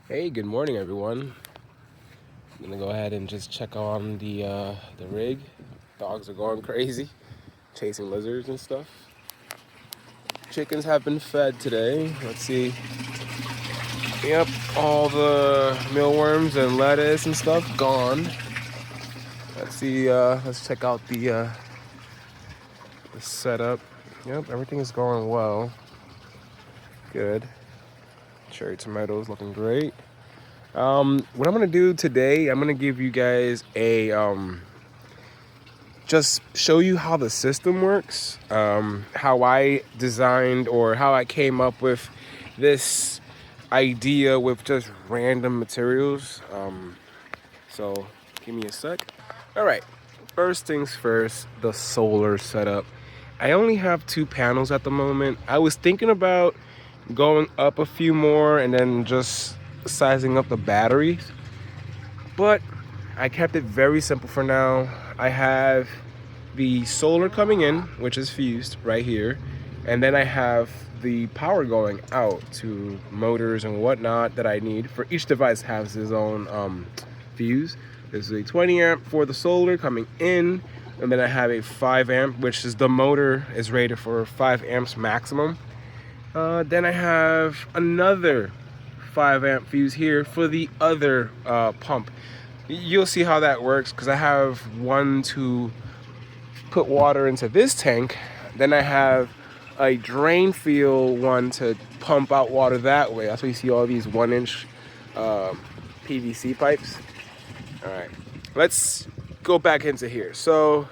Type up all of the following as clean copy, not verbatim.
Hey, good morning, everyone. I'm gonna go ahead and just check on the rig. Dogs are going crazy, chasing lizards and stuff. Chickens have been fed today. Let's see. Yep, all the mealworms and lettuce and stuff gone. Let's see. Let's check out the setup. Yep, everything is going well. Good. Cherry tomatoes looking great. What I'm gonna do today, I'm gonna give you guys a just show you how the system works, how I designed or how I came up with this idea with just random materials. So give me a sec. All right, first things first, the solar setup. I only have 2 panels at the moment. I was thinking about going up a few more and then just sizing up the batteries, but I kept it very simple for now. I have the solar coming in, which is fused right here, and then I have the power going out to motors and whatnot that I need. For each device has its own fuse. There's a 20 amp for the solar coming in, and then I have a 5 amp, which is the motor is rated for 5 amps maximum. Then I have another 5 amp fuse here for the other pump. You'll see how that works because I have one to put water into this tank. Then I have a drain field one to pump out water that way. That's why you see all these 1-inch PVC pipes. All right, let's go back into here. So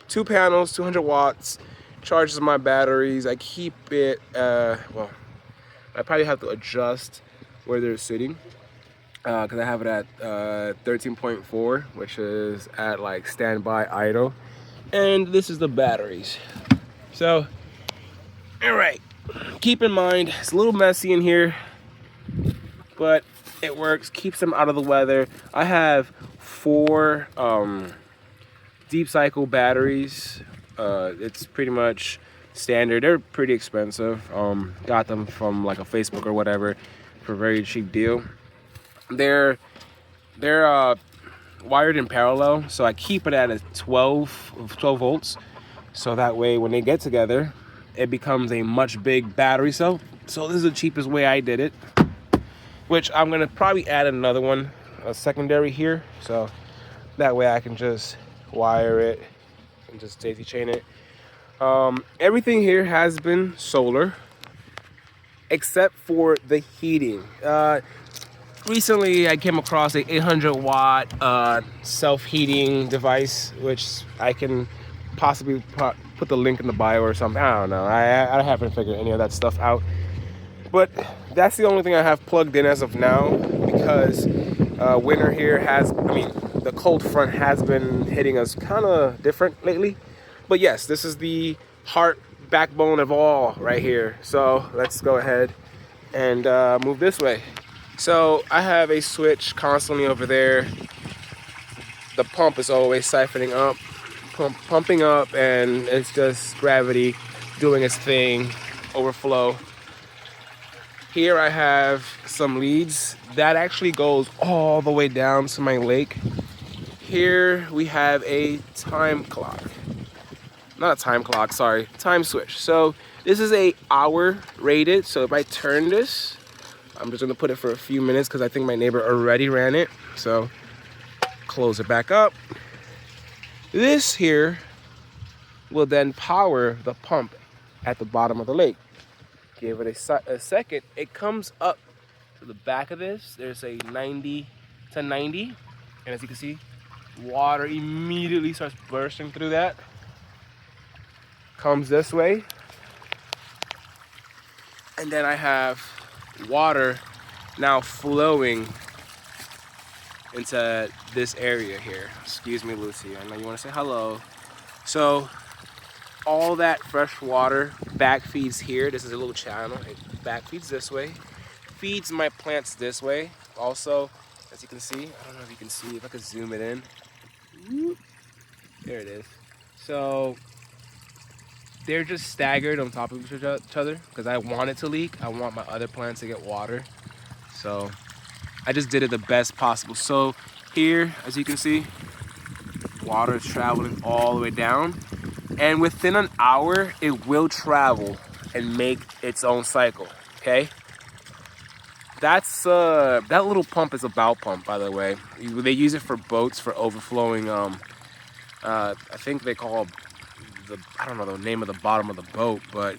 2 panels, 200 watts, charges my batteries. I keep it, well, I probably have to adjust where they're sitting because I have it at 13.4, which is at like standby idle. And this is the batteries. So, all right, keep in mind, it's a little messy in here, but it works, keeps them out of the weather. I have 4 deep cycle batteries. It's pretty much standard. They're pretty expensive. Got them from like a Facebook or whatever for a very cheap deal. They're wired in parallel, so I keep it at a 12 volts, so that way when they get together it becomes a much big battery cell. So this is the cheapest way I did it, which I'm gonna probably add another one, a secondary here, so that way I can just wire it and just daisy chain it. Everything here has been solar except for the heating. Recently I came across a 800 watt self-heating device, which I can possibly put the link in the bio or something. I don't know. I haven't figured any of that stuff out. But that's the only thing I have plugged in as of now because winter here the cold front has been hitting us kind of different lately. But yes, this is the heart backbone of all right here. So let's go ahead and move this way. So I have a switch constantly over there. The pump is always siphoning up, pumping up, and it's just gravity doing its thing, overflow. Here I have some leads that actually goes all the way down to my lake. Here we have a time clock. Not a time clock, sorry, time switch. So this is a hour rated, so if I turn this, I'm just gonna put it for a few minutes because I think my neighbor already ran it. So close it back up. This here will then power the pump at the bottom of the lake. Give it a second. It comes up to the back of this. There's a 90 to 90. And as you can see, water immediately starts bursting through that. Comes this way. And then I have water now flowing into this area here. Excuse me, Lucy, I know you want to say hello. So all that fresh water back feeds here. This is a little channel. It back feeds this way, feeds my plants this way. Also, as you can see, I don't know if you can see, if I could zoom it in. There it is. So they're just staggered on top of each other because I want it to leak. I want my other plants to get water. So I just did it the best possible. So here, as you can see, water is traveling all the way down, and within an hour it will travel and make its own cycle. Okay, that's that little pump is a bow pump, by the way. They use it for boats for overflowing. I think they call I don't know the name of the bottom of the boat, but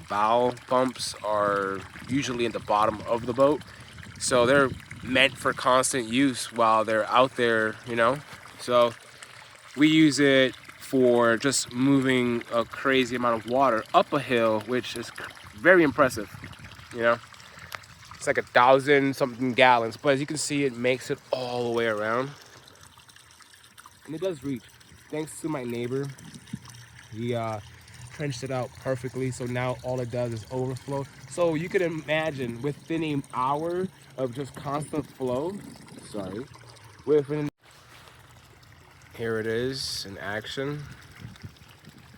bow pumps are usually at the bottom of the boat, so they're meant for constant use while they're out there, you know. So we use it for just moving a crazy amount of water up a hill, which is very impressive, you know. It's like 1,000 something gallons, but as you can see, it makes it all the way around, and it does reach. Thanks to my neighbor, he trenched it out perfectly, so now all it does is overflow. So you could imagine within an hour of just constant flow, here it is in action.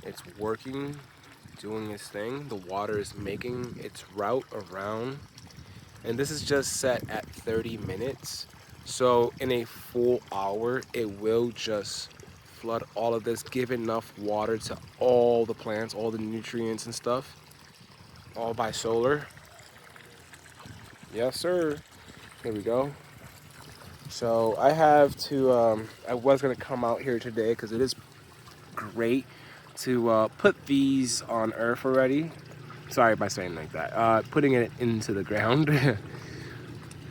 It's working, doing its thing. The water is making its route around, and this is just set at 30 minutes. So in a full hour, it will just flood all of this, give enough water to all the plants, all the nutrients and stuff, all by solar. Yes, sir. Here we go. So I have to, I was gonna come out here today because it is great to put these on earth already. Sorry by saying like that. Putting it into the ground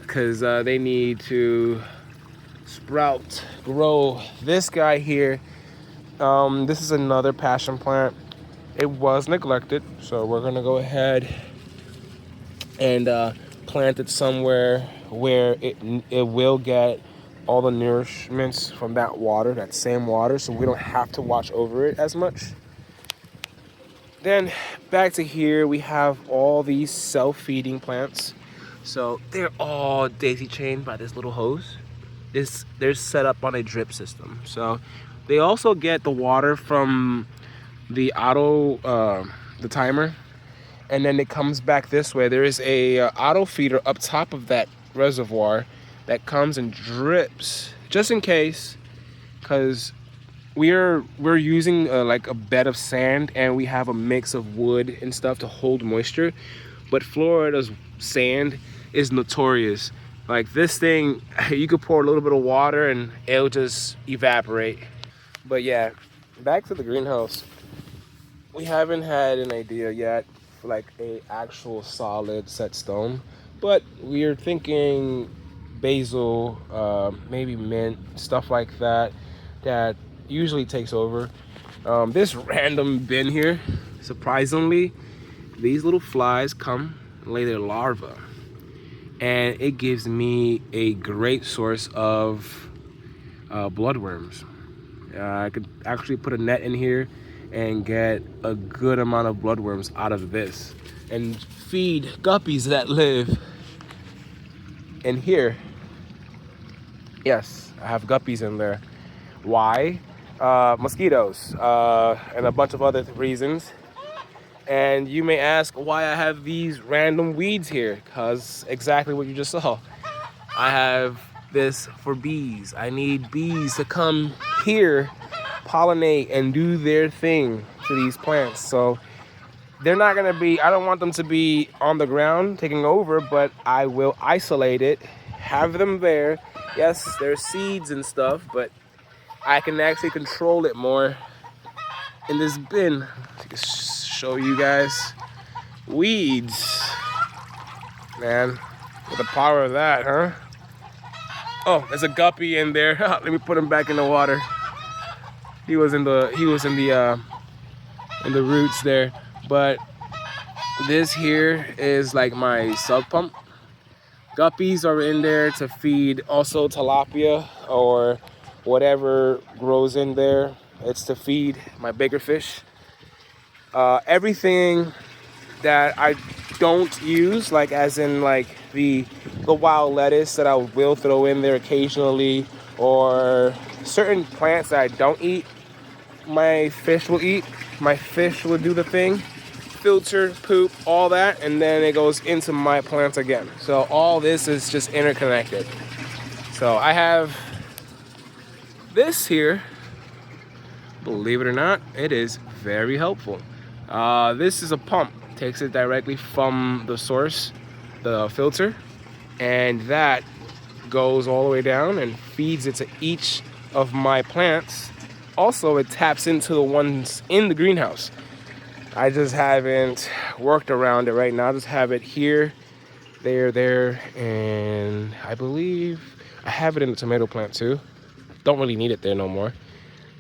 because they need to sprout, grow. This guy here, this is another passion plant. It was neglected, so we're gonna go ahead and plant it somewhere where it will get all the nourishments from that water, that same water, so we don't have to watch over it as much. Then back to here, we have all these self-feeding plants. So they're all daisy chained by this little hose. They're set up on a drip system. So they also get the water from the the timer, and then it comes back this way. There is a auto feeder up top of that reservoir that comes and drips, just in case, because we're using like a bed of sand, and we have a mix of wood and stuff to hold moisture. But Florida's sand is notorious. Like this thing, you could pour a little bit of water and it'll just evaporate. But yeah, back to the greenhouse. We haven't had an idea yet for like a actual solid set stone, but we're thinking basil, maybe mint, stuff like that, that usually takes over. This random bin here, surprisingly, these little flies come and lay their larvae, and it gives me a great source of bloodworms. I could actually put a net in here and get a good amount of bloodworms out of this and feed guppies that live in here. Yes, I have guppies in there. Why? Mosquitoes and a bunch of other reasons. And you may ask why I have these random weeds here, because exactly what you just saw. I have this for bees. I need bees to come here, pollinate, and do their thing to these plants. So they're not gonna be, I don't want them to be on the ground taking over, but I will isolate it, have them there. Yes, there's seeds and stuff, but I can actually control it more in this bin. Show you guys weeds, man, with the power of that, huh? Oh, there's a guppy in there. Let me put him back in the water. He was in the roots there. But this here is like my sub pump. Guppies are in there to feed also tilapia or whatever grows in there. It's to feed my bigger fish. Everything that I don't use, like as in like the wild lettuce that I will throw in there occasionally, or certain plants that I don't eat, my fish will eat. My fish will do the thing. filter, poop, all that, and then it goes into my plants again. So all this is just interconnected. So I have this here. Believe it or not, it is very helpful. This is a pump. Takes it directly from the source, the filter, and that goes all the way down and feeds it to each of my plants. Also, it taps into the ones in the greenhouse. I just haven't worked around it right now. I just have it here, there, and I believe I have it in the tomato plant too. Don't really need it there no more,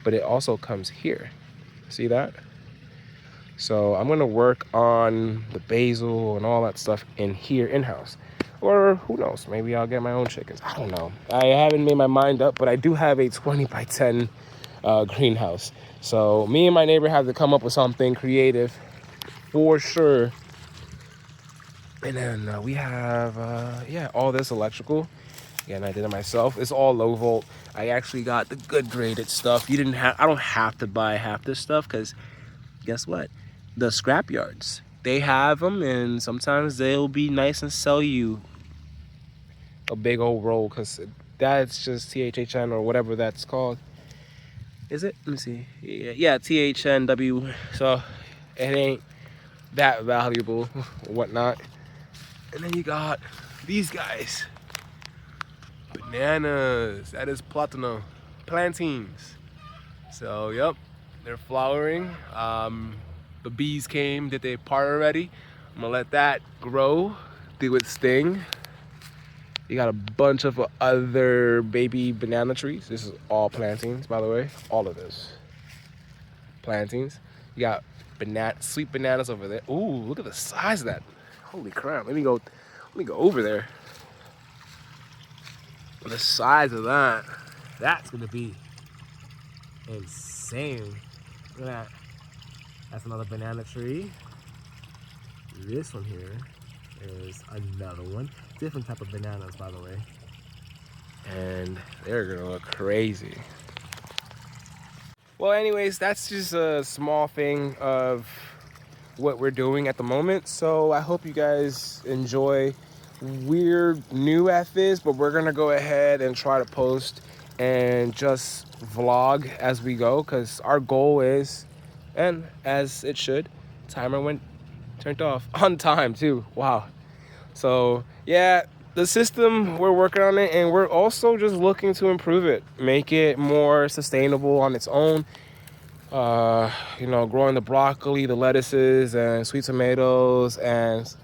but it also comes here. See that? So I'm gonna work on the basil and all that stuff in here in-house. Or who knows, maybe I'll get my own chickens. I don't know. I haven't made my mind up, but I do have a 20 by 10 greenhouse. So me and my neighbor have to come up with something creative for sure. And then we have, all this electrical. Again, I did it myself. It's all low volt. I actually got the good graded stuff. I don't have to buy half this stuff because guess what? The scrap yards, they have them, and sometimes they'll be nice and sell you a big old roll because that's just THHN or whatever that's called. Is it? Let me see. Yeah, THNW. So it ain't that valuable or whatnot. And then you got these guys. Bananas. That is platano. Plantains. So, yep. They're flowering. The bees came, did their part already. I'm gonna let that grow, do its thing. You got a bunch of other baby banana trees. This is all plantains, by the way. All of this. Plantains. You got sweet bananas over there. Ooh, look at the size of that. Holy crap. Let me go over there. The size of that. That's gonna be insane. Look at that. That's another banana tree. This one here is another one. Different type of bananas, by the way. And they're gonna look crazy. Well, anyways, that's just a small thing of what we're doing at the moment. So I hope you guys enjoy. We're new at this, but we're gonna go ahead and try to post and just vlog as we go, because our goal is, and as it should, timer turned off on time too. Wow. So yeah, the system, we're working on it, and we're also just looking to improve it, make it more sustainable on its own. Growing the broccoli, the lettuces, and sweet tomatoes, and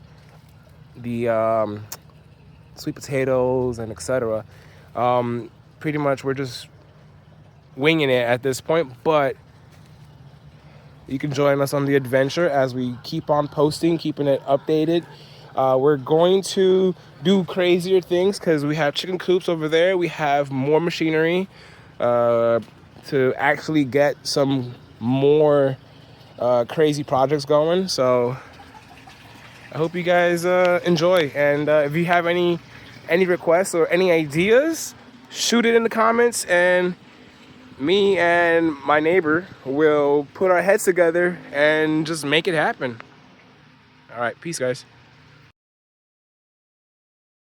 the sweet potatoes, and etc. Pretty much we're just winging it at this point, but you can join us on the adventure as we keep on posting, keeping it updated. We're going to do crazier things because we have chicken coops over there. We have more machinery to actually get some more crazy projects going. So I hope you guys enjoy. And if you have any requests or any ideas, shoot it in the comments, and me and my neighbor will put our heads together and just make it happen. All right, peace, guys.